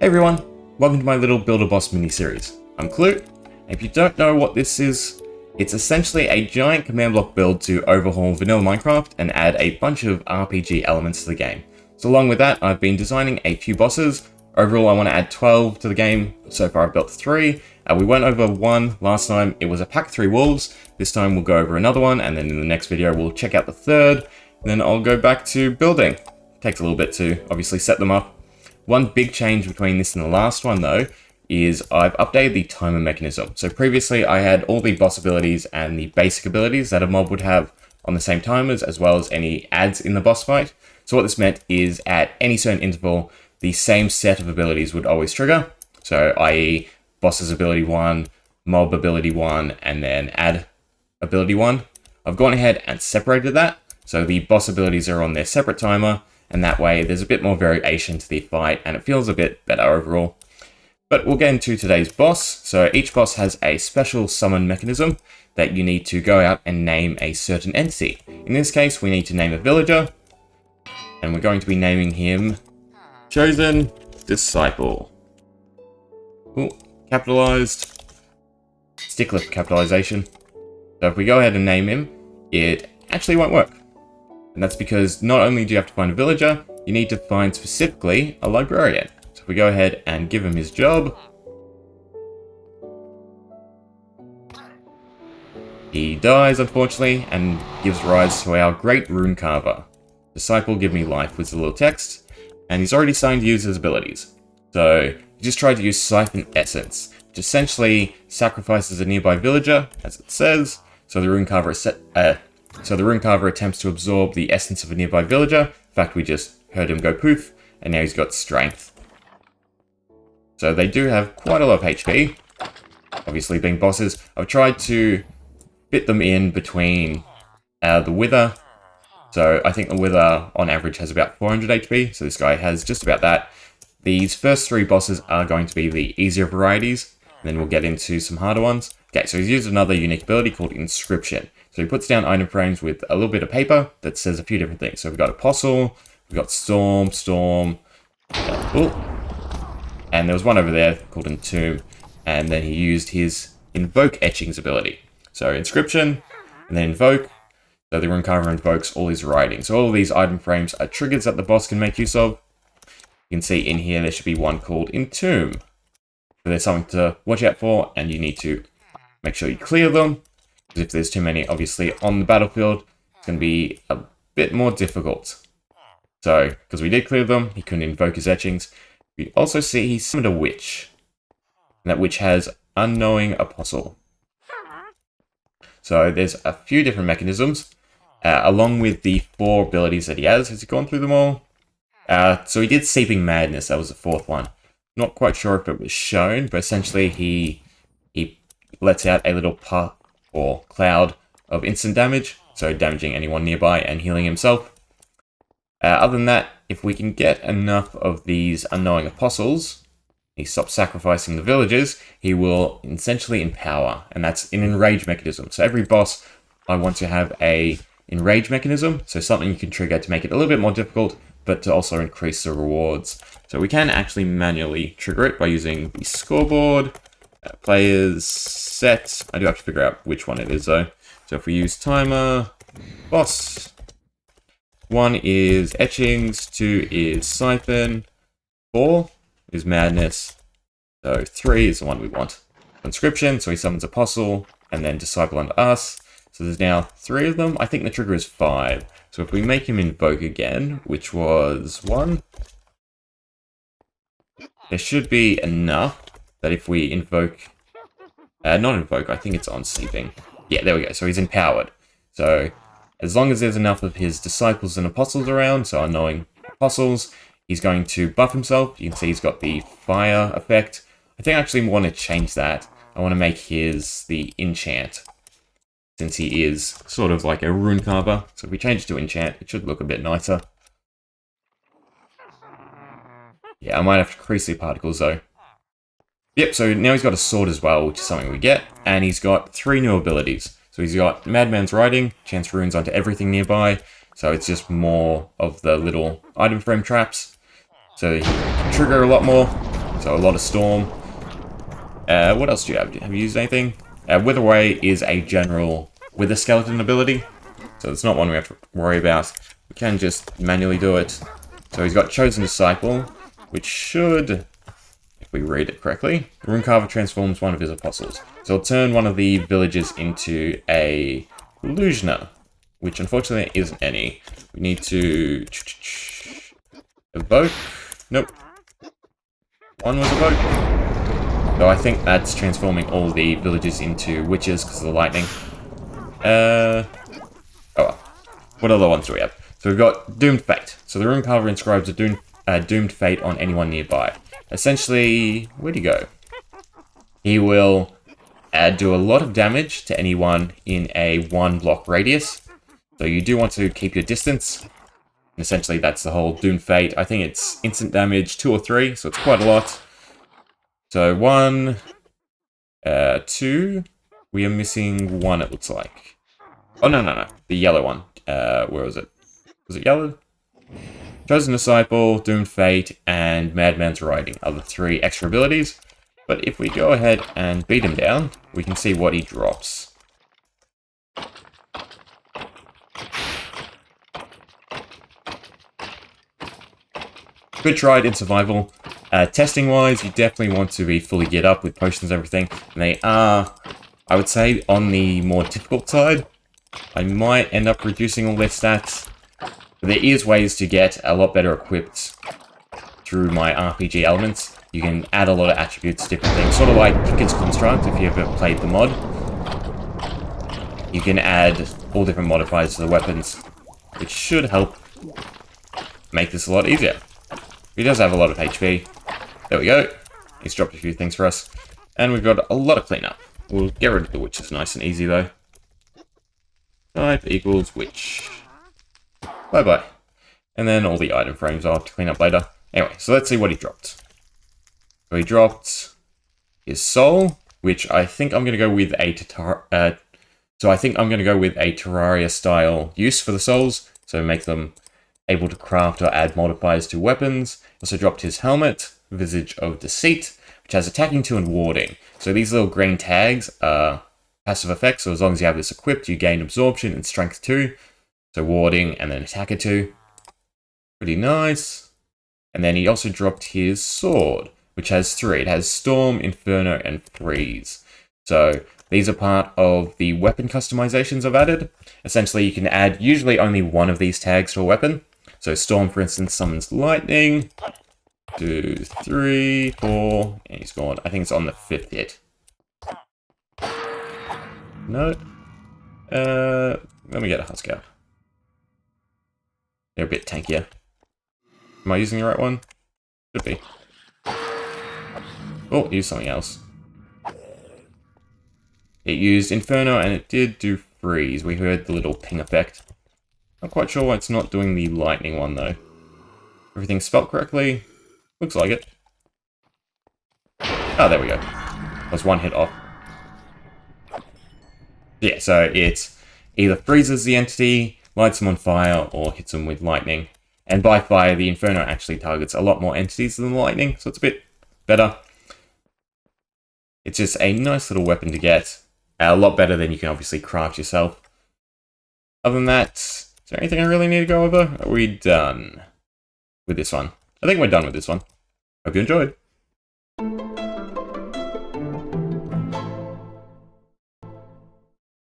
Hey everyone, welcome to my little Builder Boss mini-series. I'm Klloo, and if you don't know what this is, it's essentially a giant command block build to overhaul vanilla Minecraft and add a bunch of RPG elements to the game. So along with that, I've been designing a few bosses. Overall, I want to add 12 to the game. So far I've built 3. We went over one last time. It was a pack of 3 wolves. This time we'll go over another one, and then in the next video we'll check out the third. And then I'll go back to building. Takes a little bit to obviously set them up. One big change between this and the last one though is I've updated the timer mechanism. So previously I had all the boss abilities and the basic abilities that a mob would have on the same timers, as well as any adds in the boss fight. So what this meant is at any certain interval, the same set of abilities would always trigger. So i.e. boss's ability 1, mob ability 1, and then add ability 1. I've gone ahead and separated that. So the boss abilities are on their separate timer, and that way there's a bit more variation to the fight and it feels a bit better overall. But we'll get into today's boss. So each boss has a special summon mechanism that you need to go out and name a certain entity. In this case, we need to name a villager, and we're going to be naming him Chosen Disciple. Ooh, capitalized. Stickler for capitalization. So if we go ahead and name him, it actually won't work. And that's because not only do you have to find a villager, you need to find specifically a librarian. So if we go ahead and give him his job, he dies unfortunately and gives rise to our great rune carver. Disciple, give me life with a little text, and he's already starting to use his abilities. So you just tried to use Siphon Essence, which essentially sacrifices a nearby villager, as it says, so the rune carver attempts to absorb the essence of a nearby villager. In fact, we just heard him go poof, and now he's got strength. So they do have quite a lot of HP. Obviously, being bosses, I've tried to fit them in between the Wither. So I think the Wither, on average, has about 400 HP, so this guy has just about that. These first 3 bosses are going to be the easier varieties, and then we'll get into some harder ones. Okay, so he's used another unique ability called Inscription. So he puts down item frames with a little bit of paper that says a few different things. So we've got Apostle, we've got Storm, and there was one over there called Entomb, and then he used his Invoke Etchings ability. So Inscription, and then Invoke, so the Runecarver invokes all his writing. So all of these item frames are triggers that the boss can make use of. You can see in here there should be one called Entomb. So there's something to watch out for, and you need to make sure you clear them. If there's too many, obviously, on the battlefield, it's going to be a bit more difficult. So, because we did clear them, he couldn't invoke his etchings. We also see he summoned a witch. And that witch has Unknowing Apostle. So, there's a few different mechanisms, along with the 4 abilities that he has. Has he gone through them all? So he did Seeping Madness, that was the 4th one. Not quite sure if it was shown, but essentially he lets out a little puff or cloud of instant damage, so damaging anyone nearby and healing himself. Other than that, if we can get enough of these Unknowing Apostles, he stops sacrificing the villagers, he will essentially empower, and that's an enrage mechanism. So every boss, I want to have a enrage mechanism, so something you can trigger to make it a little bit more difficult, but to also increase the rewards. So we can actually manually trigger it by using the scoreboard, players set. I do have to figure out which one it is though. So if we use timer, boss, 1 is etchings, 2 is siphon, 4 is madness, so 3 is the one we want. Inscription, so he summons apostle, and then disciple and us. So there's now 3 of them. I think the trigger is 5. So if we make him invoke again, which was 1, there should be enough that if we invoke, not invoke, I think it's on sleeping. Yeah, there we go. So he's empowered. So as long as there's enough of his disciples and apostles around, so unknowing apostles, he's going to buff himself. You can see he's got the fire effect. I think I actually want to change that. I want to make his the enchant, since he is sort of like a rune carver. So if we change it to enchant, it should look a bit nicer. Yeah, I might have to increase the particles though. Yep, so now he's got a sword as well, which is something we get, and he's got 3 new abilities. So he's got Madman's Writing, chance runes onto everything nearby, so it's just more of the little item frame traps. So he can trigger a lot more. So a lot of storm. What else do you have? Have you used anything? Wither Away is a general Wither Skeleton ability, so it's not one we have to worry about. We can just manually do it. So he's got Chosen Disciple, which should, if we read it correctly, the Runecarver transforms one of his apostles. So it'll turn one of the villagers into a illusioner, which unfortunately isn't any. We need to evoke. Nope. One was evoke. So I think that's transforming all the villagers into witches because of the lightning. Oh well. What other ones do we have? So we've got Doomed Fate. So the Runecarver inscribes a doomed fate on anyone nearby. Essentially, where'd he go? He will do a lot of damage to anyone in a 1-block radius. So you do want to keep your distance. And essentially, that's the whole Doomed Fate. I think it's instant damage 2 or 3, so it's quite a lot. So 1, 2, we are missing 1 it looks like. Oh no, the yellow one. Where was it? Was it yellow? Chosen Disciple, Doomed Fate, and Madman's Riding are the 3 extra abilities. But if we go ahead and beat him down, we can see what he drops. Good tried in survival. Testing wise, you definitely want to be fully geared up with potions and everything. And they are, I would say, on the more difficult side. I might end up reducing all their stats. But there is ways to get a lot better equipped through my RPG elements. You can add a lot of attributes, different things. Sort of like Kicker's Construct, if you ever played the mod. You can add all different modifiers to the weapons, which should help make this a lot easier. He does have a lot of HP. There we go. He's dropped a few things for us. And we've got a lot of cleanup. We'll get rid of the witches nice and easy though. Type equals witch. Bye-bye. And then all the item frames I'll have to clean up later. Anyway, so let's see what he dropped. So he dropped his soul, which I think I'm going to go with a Terraria style use for the souls. So make them able to craft or add modifiers to weapons. Also dropped his helmet, Visage of Deceit, which has attacking 2 and warding. So these little green tags are passive effects, so as long as you have this equipped, you gain absorption and strength 2. So warding and then attacker 2. Pretty nice. And then he also dropped his sword, which has 3. It has Storm, Inferno, and Freeze. So these are part of the weapon customizations I've added. Essentially, you can add usually only one of these tags to a weapon. So Storm, for instance, summons lightning. 2, 3, 4, and he's gone. I think it's on the 5th hit. No. Let me get a husk out. They're a bit tankier. Am I using the right one? Should be. Oh, use something else. It used Inferno and it did do Freeze. We heard the little ping effect. Not quite sure why it's not doing the lightning one though. Everything's spelled correctly. Looks like it. Oh, there we go. Was 1 hit off. Yeah, so it either freezes the entity, lights them on fire, or hits them with lightning. And by fire, the Inferno actually targets a lot more entities than the lightning, so it's a bit better. It's just a nice little weapon to get. A lot better than you can obviously craft yourself. Other than that, is there anything I really need to go over? Are we done with this one? I think we're done with this one. Hope you enjoyed.